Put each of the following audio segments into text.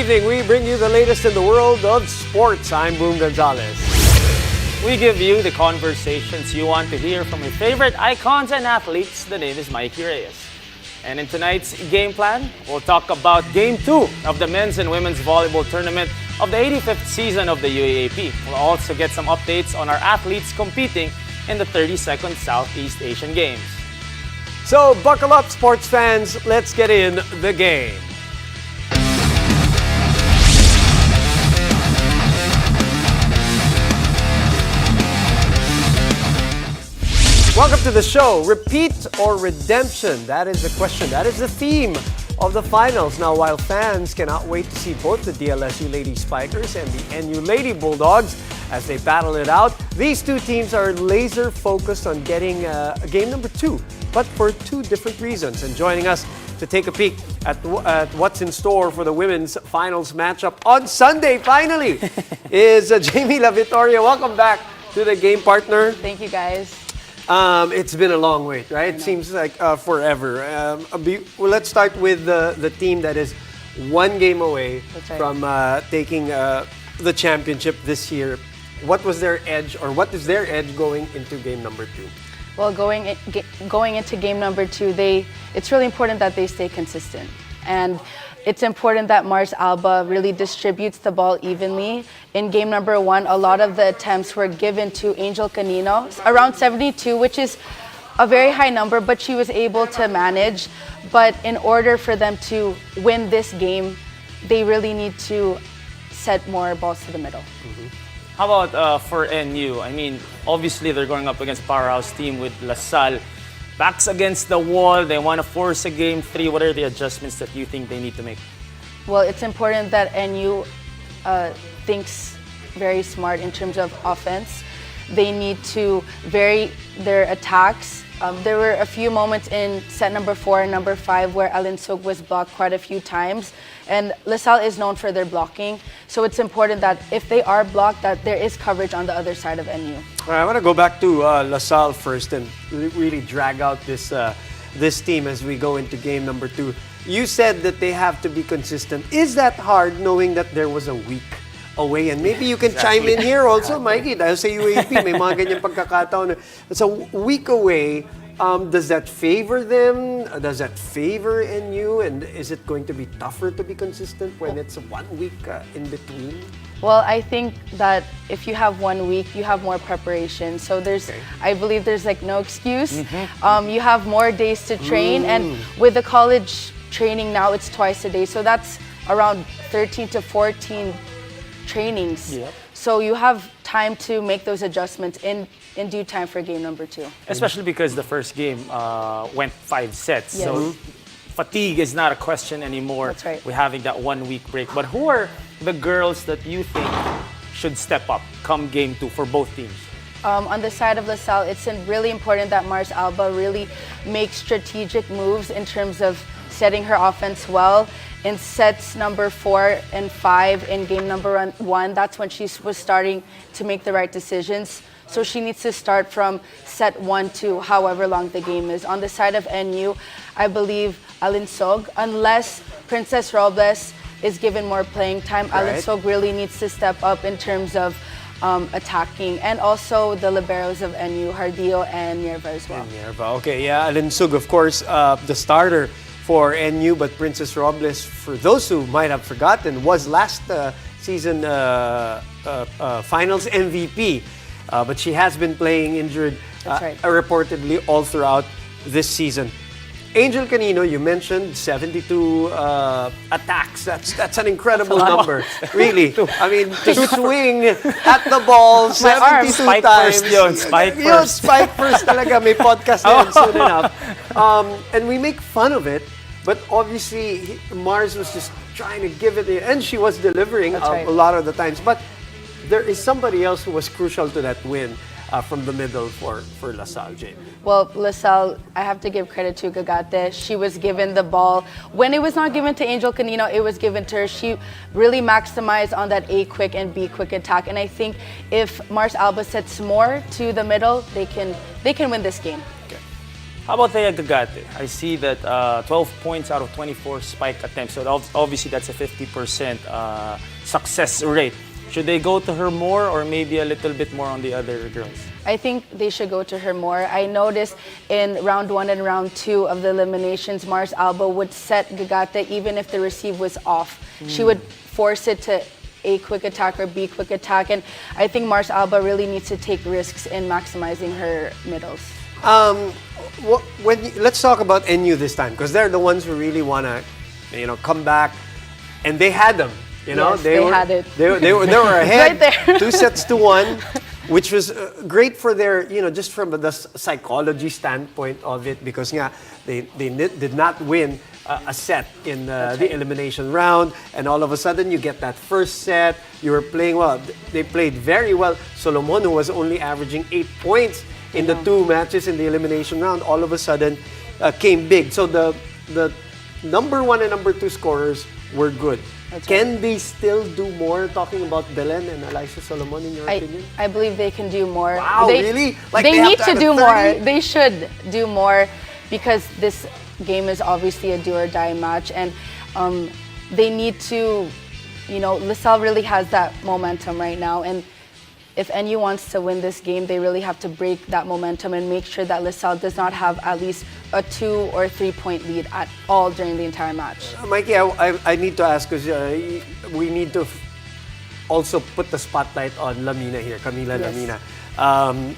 evening, we bring you the latest in the world of sports. I'm Boom Gonzalez. We give you the conversations you want to hear from your favorite icons and athletes. The name is Mikey Reyes. And in tonight's game plan, we'll talk about Game 2 of the men's and women's volleyball tournament of the 85th season of the UAAP. We'll also get some updates on our athletes competing in the 32nd Southeast Asian Games. So buckle up, sports fans. Let's get in the game. Welcome to the show. Repeat or redemption? That is the question. That is the theme of the finals. Now, while fans cannot wait to see both the DLSU Lady Spikers and the NU Lady Bulldogs as they battle it out, these two teams are laser focused on getting game number 2, but for two different reasons. And joining us to take a peek at what's in store for the women's finals matchup on Sunday, finally, is Jamie La Victoria. Welcome back to the game, partner. Thank you, guys. It's been a long wait, right? It seems like forever. Well, let's start with the team that is one game away from taking the championship this year. What was their edge, or what is their edge going into game number 2? Well, going into game number 2, it's really important that they stay consistent. And it's important that Mars Alba really distributes the ball evenly. In game number 1, a lot of the attempts were given to Angel Canino, around 72, which is a very high number, but she was able to manage. But in order for them to win this game, they really need to set more balls to the middle. Mm-hmm. How about for NU? I mean, obviously they're going up against powerhouse team with La Salle. Backs against the wall, they want to force a game 3. What are the adjustments that you think they need to make? Well, it's important that NU thinks very smart in terms of offense. They need to vary their attacks. There were a few moments in set number 4 and number 5 where Alyssa was blocked quite a few times. And La Salle is known for their blocking. So it's important that if they are blocked, that there is coverage on the other side of NU. All right, I want to go back to La Salle first and really drag out this team as we go into game number 2. You said that they have to be consistent. Is that hard, knowing that there was a week away? And maybe you can chime in here also, Mikey, dahil sa UAAP, may mga ganyan pagkakataon. It's a week away. Does that favor them? Does that favor NU? And is it going to be tougher to be consistent when it's 1 week in between? Well, I think that if you have 1 week, you have more preparation. So I believe there's like no excuse. Mm-hmm. You have more days to train. And with the college training now, it's twice a day. So that's around 13 to 14 trainings. Yep. So you have time to make those adjustments in due time for game number 2. Especially because the first game went 5 sets. Yes. So fatigue is not a question anymore. That's right. We're having that 1 week break. But who are the girls that you think should step up come game 2 for both teams? On the side of La Salle, it's really important that Mars Alba really makes strategic moves in terms of setting her offense well. In sets number 4 and 5 in game number 1, that's when she was starting to make the right decisions. So she needs to start from set 1 to however long the game is. On the side of NU, I believe Alinsog, unless Princess Robles is given more playing time, Alinsog really needs to step up in terms of attacking. And also the liberos of NU, Hardillo and Nerva as well. Okay, yeah, Alinsog, of course, the starter for NU, but Princess Robles, for those who might have forgotten, was last season finals MVP. But she has been playing injured reportedly all throughout this season. Angel Canino, you mentioned 72 attacks. That's an incredible number, really. I mean, to swing at the ball 72 spike times. First yun, spike first. Spike first talaga. May podcast na yan soon enough. And we make fun of it, but obviously Mars was just trying to give it, and she was delivering a lot of the times. But there is somebody else who was crucial to that win from the middle for La Salle, Jane. Well, La Salle, I have to give credit to Gagate. She was given the ball. When it was not given to Angel Canino, it was given to her. She really maximized on that A quick and B quick attack. And I think if Mars Alba sets more to the middle, they can win this game. Okay. How about Thea Gagate? I see that 12 points out of 24 spike attempts. So obviously that's a 50% success rate. Should they go to her more or maybe a little bit more on the other girls? I think they should go to her more. I noticed in round 1 and round 2 of the eliminations, Mars Alba would set Gagate even if the receive was off. She would force it to A quick attack or B quick attack. And I think Mars Alba really needs to take risks in maximizing her middles. Let's talk about NU this time because they're the ones who really want to, come back, and they had them. Yes, they had it. They were ahead, Right there. 2-1, which was great for their, just from the psychology standpoint of it, because they did not win a set in the elimination round, and all of a sudden you get that first set. You were playing well. They played very well. Solomon, who was only averaging 8 points in the 2 matches in the elimination round, all of a sudden came big. So the number 1 and number 2 scorers were good. Can they still do more? Talking about Belen and Alyssa Solomon, in your opinion? I believe they can do more. Wow, really? Like they need to do more. They should do more because this game is obviously a do or die match, and they need to, LaSalle really has that momentum right now, and if NU wants to win this game, they really have to break that momentum and make sure that LaSalle does not have at least a 2 or 3 point lead at all during the entire match. Mikey, I need to ask because we need to also put the spotlight on Lamina here, Camila Lamina,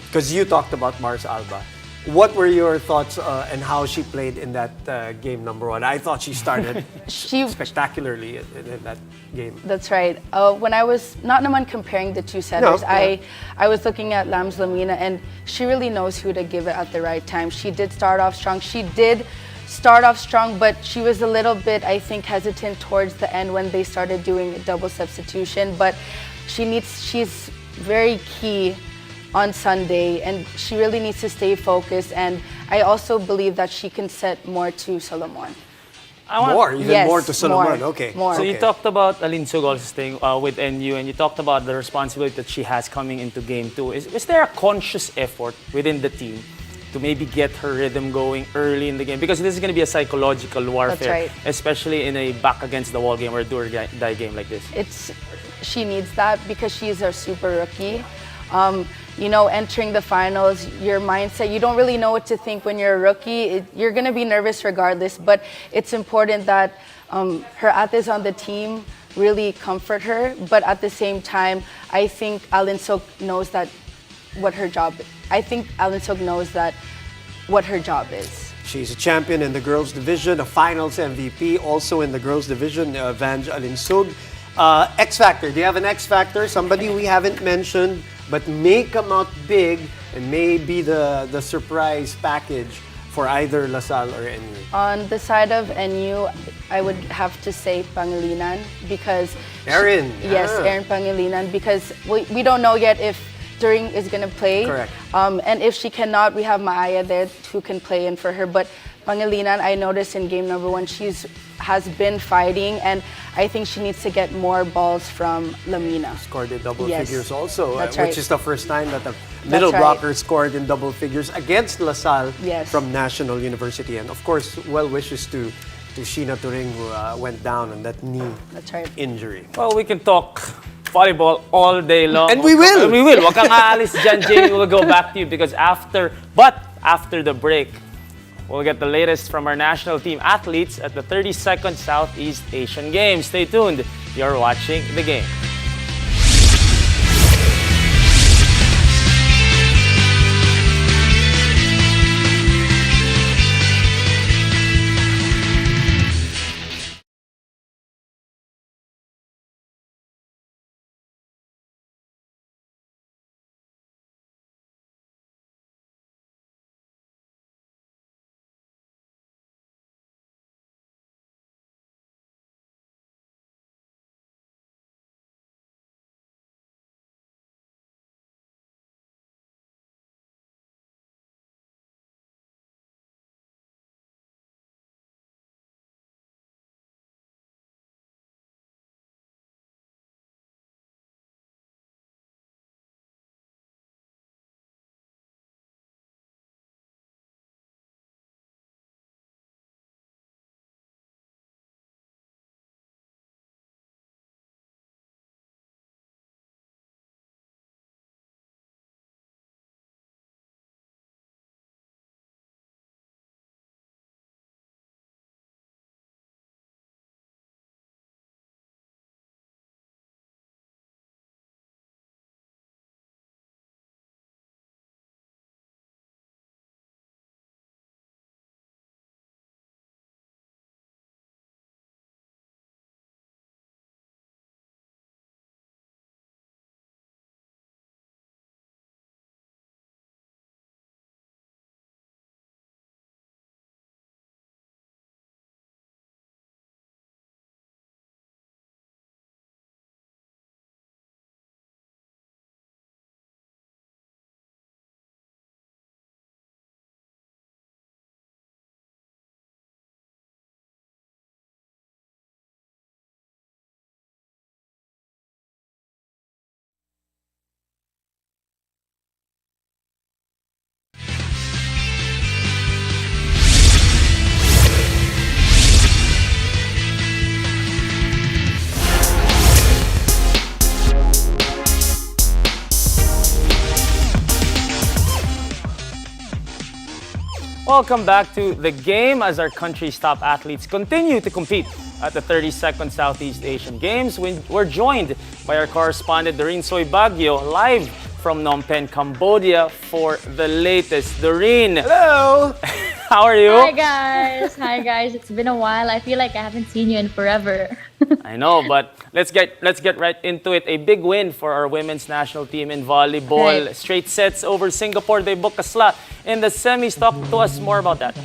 because you talked about Mars Alba. What were your thoughts and how she played in that game number 1? I thought she started spectacularly in that game. That's right. When I was not naman comparing the two setters, I was looking at Lams Lamina, and she really knows who to give it at the right time. She did start off strong. But she was a little bit, I think, hesitant towards the end when they started doing double substitution. But she's very key on Sunday, and she really needs to stay focused, and I also believe that she can set more to Solomon. More to Solomon. More, okay. More. So you talked about Alinsug also staying with NU, and you talked about the responsibility that she has coming into game 2. Is there a conscious effort within the team to maybe get her rhythm going early in the game? Because this is going to be a psychological warfare, especially in a back against the wall game or a do or die game like this. She needs that because she's a super rookie. Entering the finals, your mindset, you don't really know what to think when you're a rookie. You're going to be nervous regardless, but it's important that her athletes on the team really comfort her. But at the same time, I think Alinsug knows what her job is. She's a champion in the girls division, a finals MVP, also in the girls division, Vange Alinsug. X Factor, do you have an X Factor? Somebody we haven't mentioned, but may come out big and may be the surprise package for either LaSalle or NU. On the side of NU, I would have to say Pangilinan because Erin. Erin Pangilinan, because we don't know yet if Turing is going to play. Correct. And if she cannot, we have Maaya there who can play in for her. But Pangilinan, I noticed in game number 1, has been fighting, and I think she needs to get more balls from Lamina. Scored in double figures also, Which is the first time that a middle blocker scored in double figures against LaSalle from National University. And of course, well wishes to Sheena Turing, who went down on that knee injury. Well, we can talk volleyball all day long. And we will! We will. Wag kang aalis dyan, Jamie. We'll go back to you because after the break, we'll get the latest from our national team athletes at the 32nd Southeast Asian Games. Stay tuned. You're watching The Game. Welcome back to the game as our country's top athletes continue to compete at the 32nd Southeast Asian Games. We're joined by our correspondent Doreen Soy Baguio live from Phnom Penh, Cambodia for the latest. Doreen! Hello! How are you? Hi guys! Hi guys! It's been a while. I feel like I haven't seen you in forever. I know, but let's get right into it. A big win for our women's national team in volleyball. Right. Straight sets over Singapore. They booked a slot in the semis. Talk to us more about that.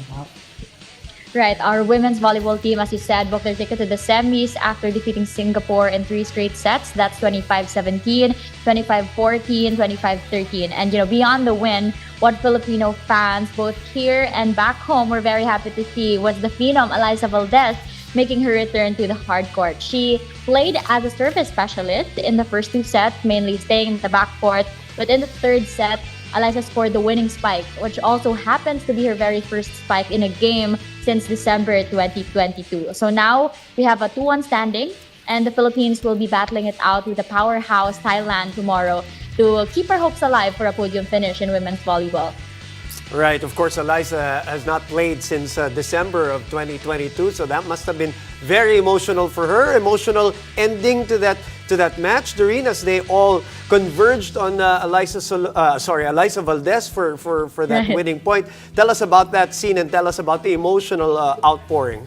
Right, our women's volleyball team, as you said, booked their ticket to the semis after defeating Singapore in 3 straight sets. That's 25-17, 25-14, 25-13. And beyond the win, what Filipino fans, both here and back home, were very happy to see was the phenom Alyssa Valdez making her return to the hard court. She played as a service specialist in the first 2 sets, mainly staying in the back court. But in the 3rd set, Alyssa scored the winning spike, which also happens to be her very first spike in a game since December 2022. So now we have a 2-1 standing, and the Philippines will be battling it out with the powerhouse Thailand tomorrow to keep our hopes alive for a podium finish in women's volleyball. Right, of course, Alyssa has not played since December of 2022, so that must have been very emotional for her. Emotional ending to that match, Doreen, as they all converged on Alyssa Valdez for that Right. winning point. Tell us about that scene and tell us about the emotional outpouring.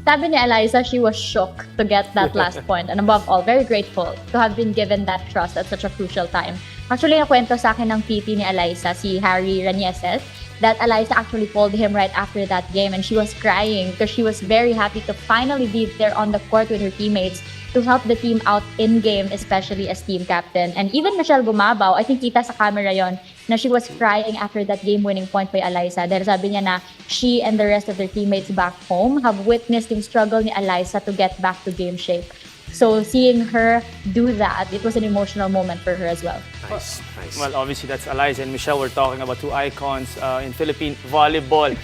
Sabi ni Alyssa, she was shook to get that last point, and above all, very grateful to have been given that trust at such a crucial time. Actually, nakwento sa akin ng PT ni Alyssa, si Harry Ranieses, that Alyssa actually pulled him right after that game, and she was crying because she was very happy to finally be there on the court with her teammates to help the team out in-game, especially as team captain. And even Michelle Gumabaw, I think kita sa camera yon, na she was crying after that game-winning point by Alyssa. Dahil sabi niya na she and the rest of their teammates back home have witnessed yung struggle ni Alyssa to get back to game shape. So seeing her do that, it was an emotional moment for her as well. Nice, nice. Well, obviously that's Alyssa and Michelle. We're talking about 2 icons in Philippine volleyball.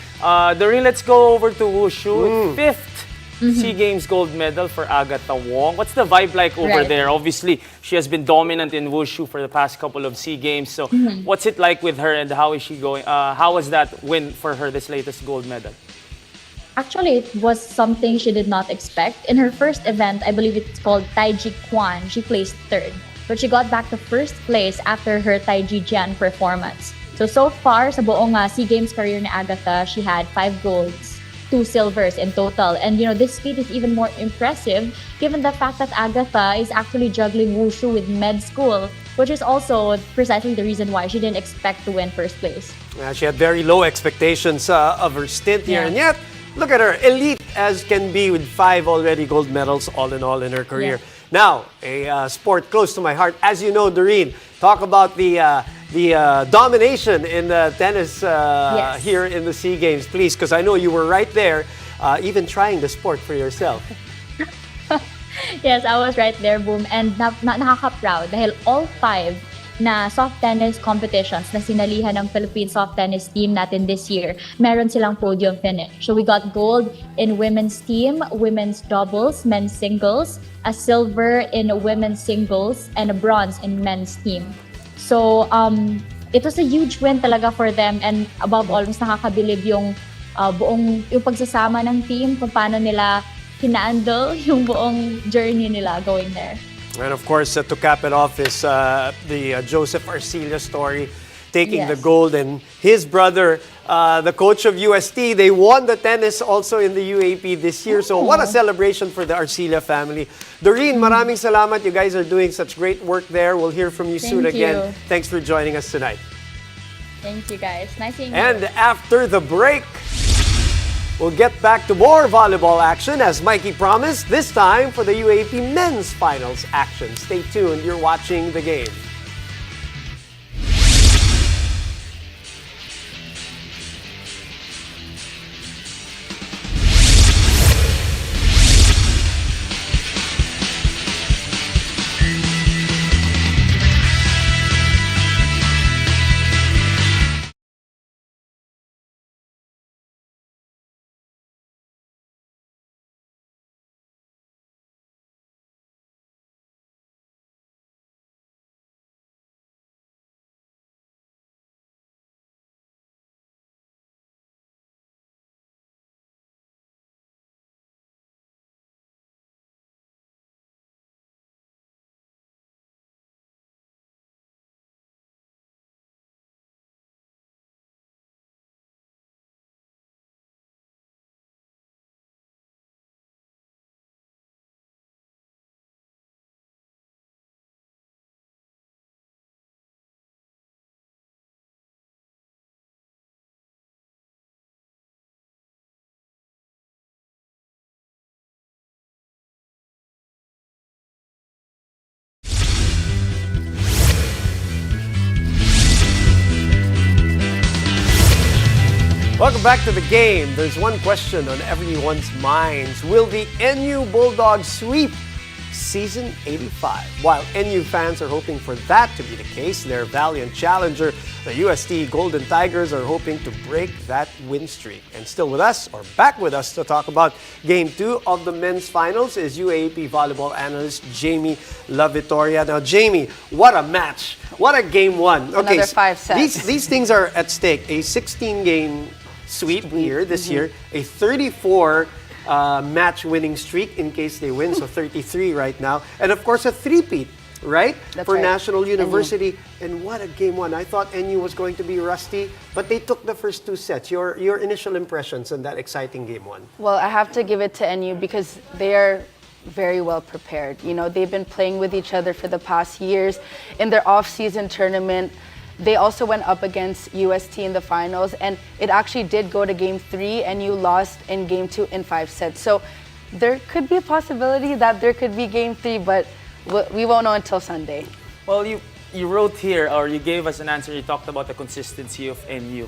Doreen, let's go over to Wushu. 5th SEA Games gold medal for Agatha Wong. What's the vibe like over Right. there? Obviously, she has been dominant in Wushu for the past couple of SEA Games. So what's it like with her and how is she going? How was that win for her, this latest gold medal? Actually, it was something she did not expect. In her first event, I believe it's called Taiji Kwan, she placed 3rd. But she got back to 1st place after her Taiji Jian performance. So far, sa buong SEA Games career ni Agatha, she had 5 golds, 2 silvers in total. And this feat is even more impressive given the fact that Agatha is actually juggling Wushu with med school, which is also precisely the reason why she didn't expect to win 1st place. She had very low expectations of her stint here, Yeah. and yet, look at her, elite as can be with 5 already gold medals all in her career. Yeah. Now, a sport close to my heart. As you know, Doreen, talk about the domination in tennis Yes. here in the SEA Games, please, because I know you were right there, even trying the sport for yourself. Yes, I was right there, Boom. And nakaka-proud dahil all 5 na soft tennis competitions na sinalihan ng Philippine soft tennis team natin this year, meron silang podium finish. So we got gold in women's team, women's doubles, men's singles, a silver in women's singles, and a bronze in men's team. So it was a huge win talaga for them, and above all, mas nakakabilib yung yung pagsasama ng team, kung paano nila hinahandle yung buong journey nila going there. And of course, to cap it off is the Joseph Arcilla story, taking Yes. the gold, and his brother, the coach of UST, they won the tennis also in the UAAP this year. So what a celebration for the Arcilla family. Doreen, maraming salamat. You guys are doing such great work there. We'll hear from you soon Thank again. you. Thanks for joining us tonight. Thank you, guys. Nice seeing you. And after the break, we'll get back to more volleyball action as Mikey promised, this time for the UAAP Men's Finals action. Stay tuned. You're watching The Game. Welcome back to the game. There's one question on everyone's minds. Will the NU Bulldogs sweep Season 85? While NU fans are hoping for that to be the case, their valiant challenger, the UST Golden Tigers, are hoping to break that win streak. And still with us, or back with us to talk about Game 2 of the men's finals is UAAP volleyball analyst Jamie La Vittoria. Now, Jamie, what a match. What a Game 1. Okay, Another 5 sets. These things are at stake. A 16-game sweep here this year, a 34 match winning streak in case they win, so 33 right now, and of course a three-peat, right? That's for right. National University. And what a Game 1. I thought NU was going to be rusty, but they took the first 2 sets. Your initial impressions on that exciting Game 1? Well, I have to give it to NU because they are very well prepared. You know, they've been playing with each other for the past years. In their off-season tournament, they also went up against UST in the finals, and it actually did go to Game 3, and you lost in Game 2 in 5 sets. So there could be a possibility that there could be Game 3, but we won't know until Sunday. Well, you wrote here, or you gave us an answer, you talked about the consistency of NU.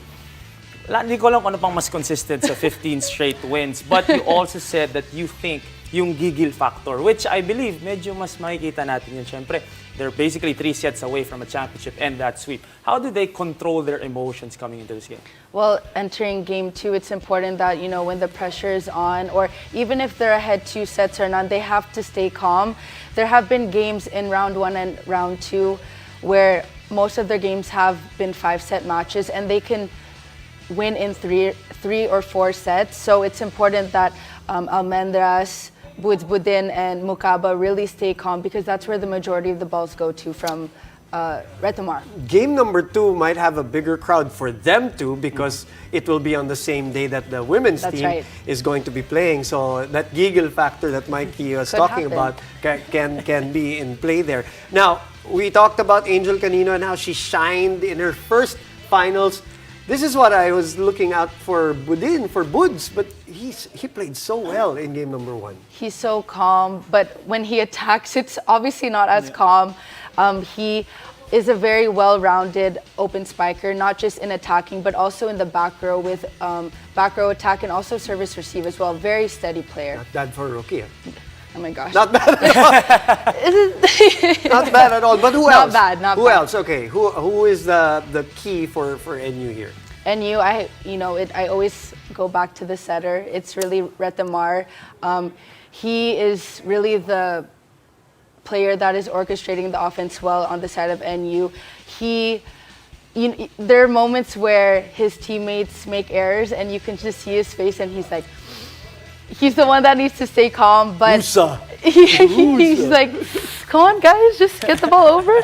Hindi ko alam kung ano pang mas consistent sa 15 straight wins, but you also said that you think yung gigil factor, which I believe medyo mas makikita natin yun. Siyempre, they're basically 3 sets away from a championship and that sweep. How do they control their emotions coming into this game? Well, entering Game 2, it's important that, you know, when the pressure is on, or even if they're ahead 2 sets or none, they have to stay calm. There have been games in round 1 and round 2 where most of their games have been 5-set matches, and they can win in 3 or 4 sets. So it's important that Almendras, Budin, and Mukaba really stay calm, because that's where the majority of the balls go to from Retamar. Game number 2 might have a bigger crowd for them too, because it will be on the same day that the women's team is going to be playing. So that giggle factor that Mikey was talking about can be in play there. Now, we talked about Angel Canino and how she shined in her first finals. This is what I was looking out for Budin, for Buds, but he played so well in game number 1. He's so calm, but when he attacks, it's obviously not as calm. He is a very well-rounded open spiker, not just in attacking, but also in the back row with back row attack and also service receive as well. Very steady player. Not bad for a rookie. Oh my gosh. Not bad at all. Not bad at all. But who else? Not bad. Not who bad. else? Okay. Who is the key for NU here? NU, I always go back to the setter. It's really Retamar. He is really the player that is orchestrating the offense well on the side of NU. There are moments where his teammates make errors, and you can just see his face, and he's like, he's the one that needs to stay calm, but he's like, come on guys, just get the ball over.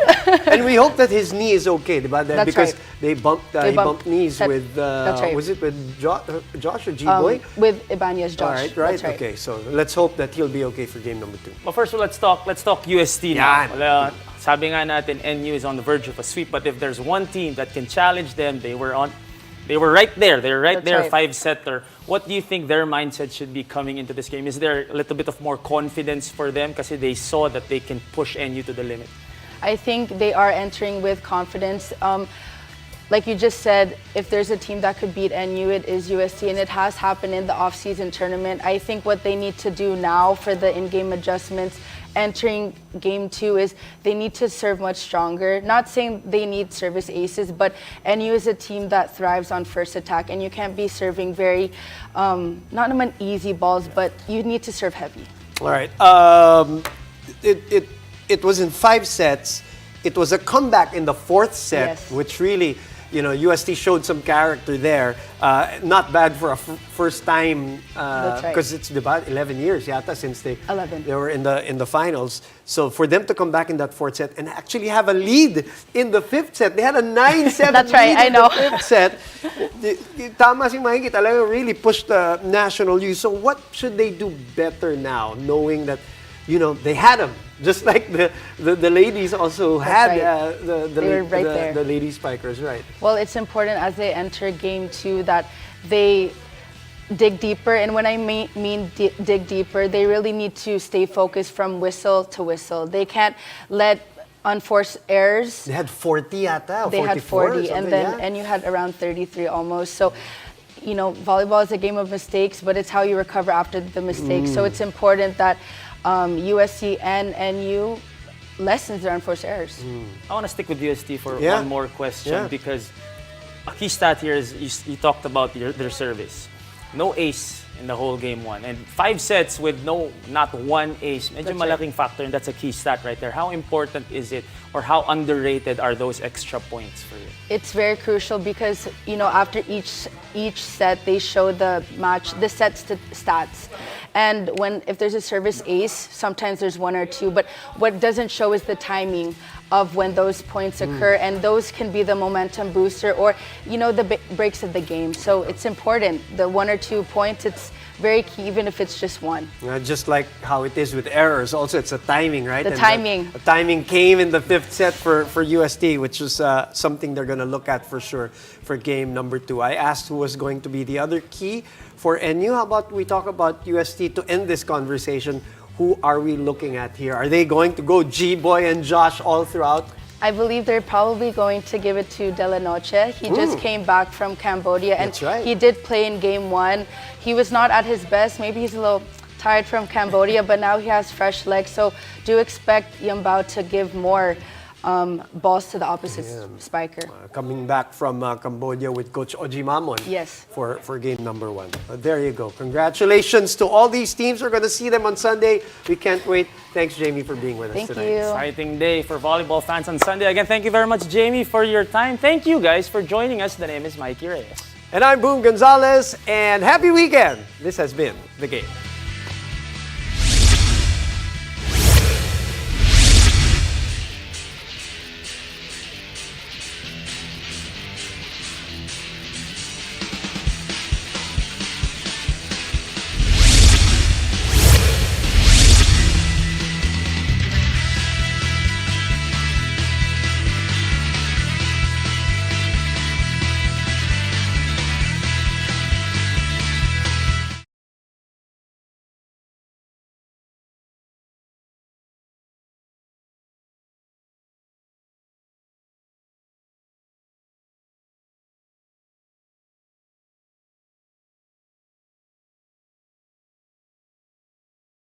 And we hope that his knee is okay, That's because right. he bumped knees with, was it with Josh or G-Boy? With Ibanez Josh. All right. That's right. Okay, so let's hope that he'll be okay for game number 2. But first, let's talk UST now. Well, sabi nga natin, NU is on the verge of a sweep, but if there's one team that can challenge them, they were right there. They're right there, 5-setter. What do you think their mindset should be coming into this game? Is there a little bit of more confidence for them because they saw that they can push NU to the limit? I think they are entering with confidence. Like you just said, if there's a team that could beat NU, it is UST, and it has happened in the off-season tournament. I think what they need to do now for the in-game adjustments entering Game 2 is they need to serve much stronger. Not saying they need service aces, but NU is a team that thrives on first attack, and you can't be serving very, not even easy balls, but you need to serve heavy. All right. It was in 5 sets. It was a comeback in the 4th set, which really, UST showed some character there. Not bad for a first time, because it's about 11 years yata since they were in the finals. So for them to come back in that 4th set and actually have a lead in the 5th set, they had a 9-7 That's right, lead I in know. the 5th set. Tama si Mikey, talaga really pushed the National U. So what should they do better now, knowing that they had them, just like the ladies also had the lady spikers, right? Well, it's important as they enter Game 2 that they dig deeper, and when I mean dig deeper, they really need to stay focused from whistle to whistle. They can't let unforced errors. They had 40 yata, They had 40, and and then you had around 33 almost. So volleyball is a game of mistakes, but it's how you recover after the mistakes. So it's important that USC and NU lessons their unforced errors. I want to stick with UST for one more question because a key stat here is you talked about their service. No ace in the whole game one. And 5 sets with not one ace. Medyo malaking factor, and that's a key stat right there. How important is it, or how underrated are those extra points for you? It's very crucial because, after each set, they show the set stats. And if there's a service ace, sometimes there's 1 or 2, but what doesn't show is the timing of when those points occur, and those can be the momentum booster or, the breaks of the game. So it's important. The 1 or 2 points, it's very key, even if it's just 1. Just like how it is with errors, also it's a timing, right? The timing. The timing came in the 5th set for UST, which is something they're going to look at for sure for game number 2. I asked who was going to be the other key for NU. How about we talk about UST to end this conversation? Who are we looking at here? Are they going to go G-Boy and Josh all throughout? I believe they're probably going to give it to De La Noche. He just came back from Cambodia, and he did play in game 1. He was not at his best. Maybe he's a little tired from Cambodia, but now he has fresh legs. So do expect Yambao to give more balls to the opposite spiker. Coming back from Cambodia with Coach Ojimamon for game number 1. There you go. Congratulations to all these teams. We're going to see them on Sunday. We can't wait. Thanks, Jamie, for being with us tonight. Thank you. Exciting day for volleyball fans on Sunday. Again, thank you very much, Jamie, for your time. Thank you guys for joining us. The name is Mikey Reyes. And I'm Boom Gonzalez, and happy weekend. This has been The Game.